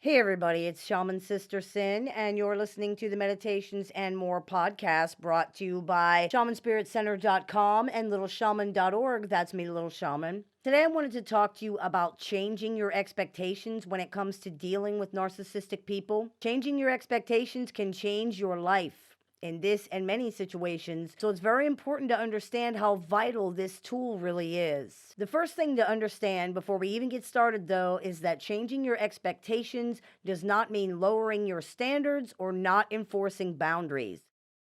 Hey everybody, it's Shaman Sister Sin, and you're listening to the Meditations and More podcast brought to you by shamanspiritcenter.com and littleshaman.org. That's me, Little Shaman. Today I wanted to talk to you about changing your expectations when it comes to dealing with narcissistic people. Changing your expectations can change your life in this and many situations, so it's very important to understand how vital this tool really is. The first thing to understand before we even get started, though, is that changing your expectations does not mean lowering your standards or not enforcing boundaries.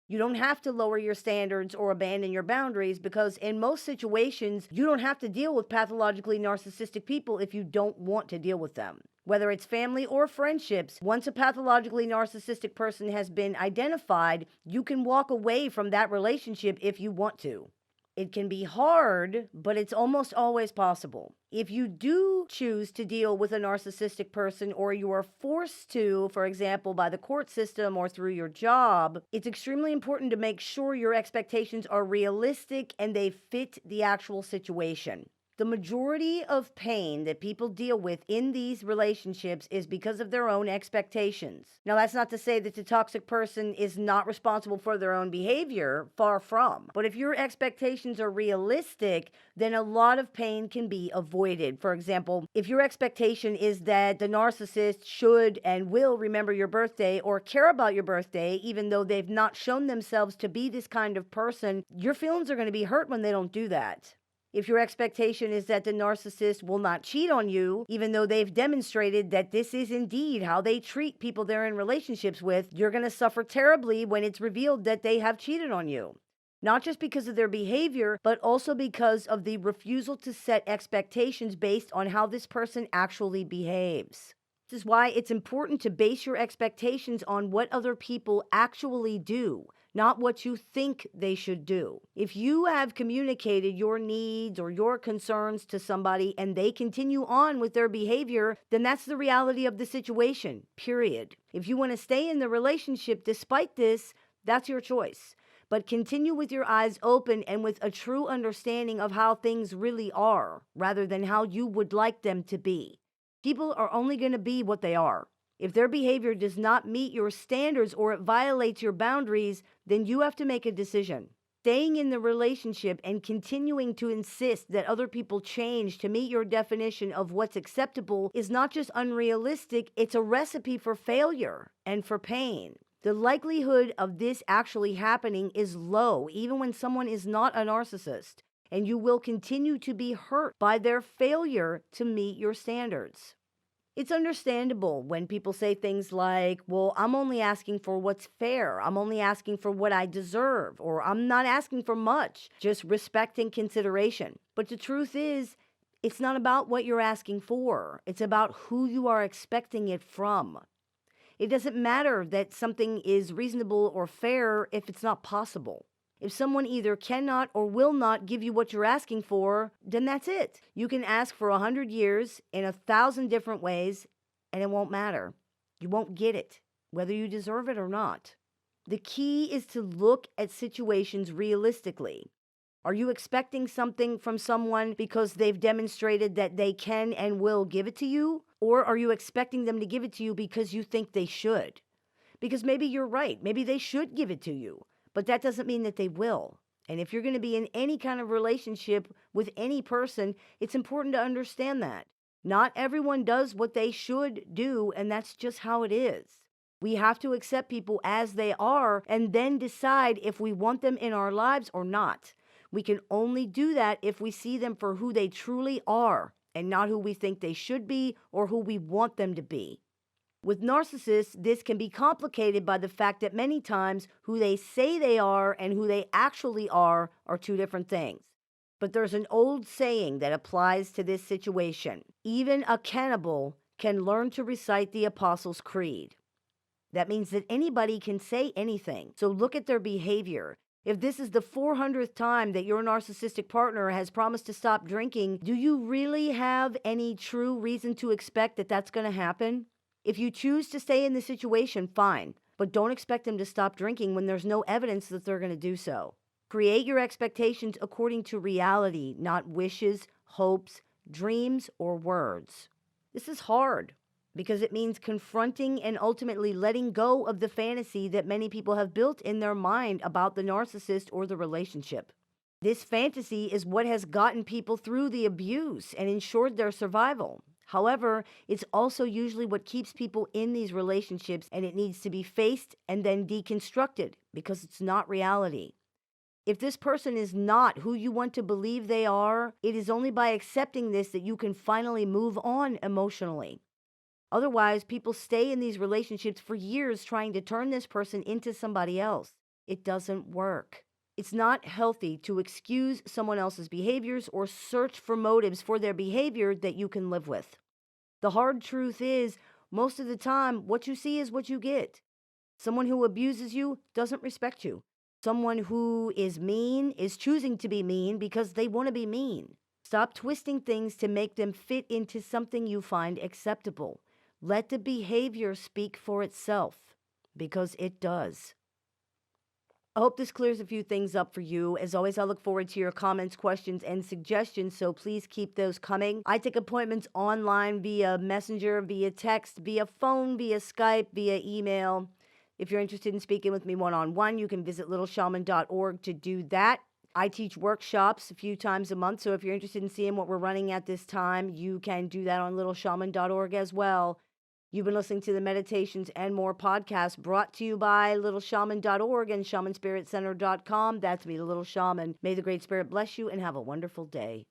You don't have to lower your standards or abandon your boundaries because in most situations, you don't have to deal with pathologically narcissistic people if you don't want to deal with them. Whether it's family or friendships, once a pathologically narcissistic person has been identified, you can walk away from that relationship if you want to. It can be hard, but it's almost always possible. If you do choose to deal with a narcissistic person or you are forced to, for example, by the court system or through your job, it's extremely important to make sure your expectations are realistic and they fit the actual situation. The majority of pain that people deal with in these relationships is because of their own expectations. Now, that's not to say that the toxic person is not responsible for their own behavior, far from. But if your expectations are realistic, then a lot of pain can be avoided. For example, if your expectation is that the narcissist should and will remember your birthday or care about your birthday, even though they've not shown themselves to be this kind of person, your feelings are going to be hurt when they don't do that. If your expectation is that the narcissist will not cheat on you, even though they've demonstrated that this is indeed how they treat people they're in relationships with, you're going to suffer terribly when it's revealed that they have cheated on you. Not just because of their behavior, but also because of the refusal to set expectations based on how this person actually behaves. This is why it's important to base your expectations on what other people actually do, not what you think they should do. If you have communicated your needs or your concerns to somebody and they continue on with their behavior, then that's the reality of the situation, period. If you want to stay in the relationship despite this, that's your choice. But continue with your eyes open and with a true understanding of how things really are, rather than how you would like them to be. People are only going to be what they are. If their behavior does not meet your standards or it violates your boundaries, then you have to make a decision. Staying in the relationship and continuing to insist that other people change to meet your definition of what's acceptable is not just unrealistic, it's a recipe for failure and for pain. The likelihood of this actually happening is low, even when someone is not a narcissist, and you will continue to be hurt by their failure to meet your standards. It's understandable when people say things like, well, I'm only asking for what's fair. I'm only asking for what I deserve, or I'm not asking for much, just respect and consideration. But the truth is, it's not about what you're asking for. It's about who you are expecting it from. It doesn't matter that something is reasonable or fair if it's not possible. If someone either cannot or will not give you what you're asking for, then that's it. You can ask for 100 years in 1,000 different ways, and it won't matter. You won't get it, whether you deserve it or not. The key is to look at situations realistically. Are you expecting something from someone because they've demonstrated that they can and will give it to you? Or are you expecting them to give it to you because you think they should? Because maybe you're right. Maybe they should give it to you. But that doesn't mean that they will. And if you're going to be in any kind of relationship with any person, it's important to understand that. Not everyone does what they should do, and that's just how it is. We have to accept people as they are and then decide if we want them in our lives or not. We can only do that if we see them for who they truly are and not who we think they should be or who we want them to be. With narcissists, this can be complicated by the fact that many times who they say they are and who they actually are two different things. But there's an old saying that applies to this situation. Even a cannibal can learn to recite the Apostles' Creed. That means that anybody can say anything. So look at their behavior. If this is the 400th time that your narcissistic partner has promised to stop drinking, do you really have any true reason to expect that that's going to happen? If you choose to stay in the situation, fine, but don't expect them to stop drinking when there's no evidence that they're going to do so. Create your expectations according to reality, not wishes, hopes, dreams, or words. This is hard. because it means confronting and ultimately letting go of the fantasy that many people have built in their mind about the narcissist or the relationship. This fantasy is what has gotten people through the abuse and ensured their survival. However, it's also usually what keeps people in these relationships, and it needs to be faced and then deconstructed because it's not reality. If this person is not who you want to believe they are, it is only by accepting this that you can finally move on emotionally. Otherwise, people stay in these relationships for years trying to turn this person into somebody else. It doesn't work. It's not healthy to excuse someone else's behaviors or search for motives for their behavior that you can live with. The hard truth is, most of the time, what you see is what you get. Someone who abuses you doesn't respect you. Someone who is mean is choosing to be mean because they want to be mean. Stop twisting things to make them fit into something you find acceptable. Let the behavior speak for itself, because it does. I hope this clears a few things up for you. As always, I look forward to your comments, questions, and suggestions, so please keep those coming. I take appointments online via Messenger, via text, via phone, via Skype, via email. If you're interested in speaking with me one-on-one, you can visit littleshaman.org to do that. I teach workshops a few times a month, so if you're interested in seeing what we're running at this time, you can do that on littleshaman.org as well. You've been listening to the Meditations and More podcast, brought to you by littleshaman.org and shamanspiritcenter.com. That's me, the Little Shaman. May the Great Spirit bless you and have a wonderful day.